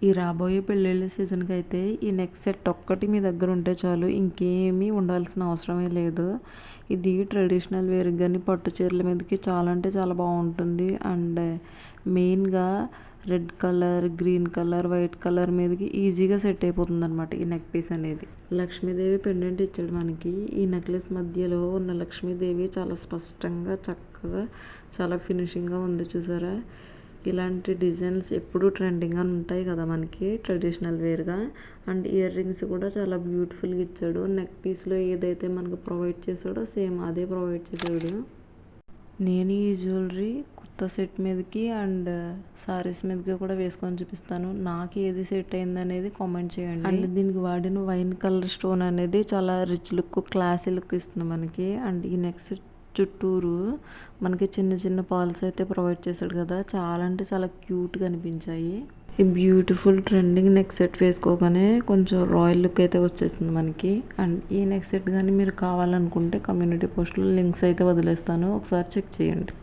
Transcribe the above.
ఈ రాబోయే పెళ్ళిళ్ళ సీజన్కి అయితే ఈ నెక్ సెట్ ఒక్కటి మీ దగ్గర ఉంటే చాలు, ఇంకేమీ ఉండాల్సిన అవసరమే లేదు. ఇది ట్రెడిషనల్ వేర్ కానీ పట్టు చీరల మీదకి చాలా అంటే చాలా బాగుంటుంది. అండ్ మెయిన్గా red colour, green colour, white colour మీదకి ఈజీగా సెట్ అయిపోతుంది అనమాట ఈ నెక్ పీస్ అనేది. లక్ష్మీదేవి పెండెంట్ ఇచ్చాడు మనకి. ఈ నెక్లెస్ మధ్యలో ఉన్న లక్ష్మీదేవి చాలా స్పష్టంగా, చక్కగా, చాలా ఫినిషింగ్గా ఉంది చూసారా. ఇలాంటి డిజైన్స్ ఎప్పుడూ ట్రెండింగ్గా ఉంటాయి కదా మనకి ట్రెడిషనల్ వేర్గా. అండ్ ఇయర్ రింగ్స్ కూడా చాలా బ్యూటిఫుల్గా ఇచ్చాడు. నెక్ పీస్లో ఏదైతే మనకు ప్రొవైడ్ చేశాడో సేమ్ అదే ప్రొవైడ్ చేశాడు. నేను ఈ జ్యువెలరీ కొత్త సెట్ మీదకి అండ్ సారీస్ మీదకి కూడా వేసుకొని చూపిస్తాను. నాకు ఏది సెట్ అయింది అనేది కామెంట్ చేయండి. అండ్ దీనికి వాడిన వైన్ కలర్ స్టోన్ అనేది చాలా రిచ్ లుక్, క్లాసీ లుక్ ఇస్తుంది మనకి. అండ్ ఈ నెక్ సెట్ చుట్టూరు మనకి చిన్న చిన్న పాల్స్ అయితే ప్రొవైడ్ చేశాడు కదా, చాలా అంటే చాలా క్యూట్గా అనిపించాయి. ఈ బ్యూటిఫుల్ ట్రెండింగ్ నెక్ సెట్ వేసుకోగానే కొంచెం రాయల్ లుక్ అయితే వచ్చేసింది మనకి. అండ్ ఈ నెక్ సెట్ కానీ మీరు కావాలనుకుంటే కమ్యూనిటీ పోస్ట్లో లింక్స్ అయితే వదిలేస్తాను, ఒకసారి చెక్ చేయండి.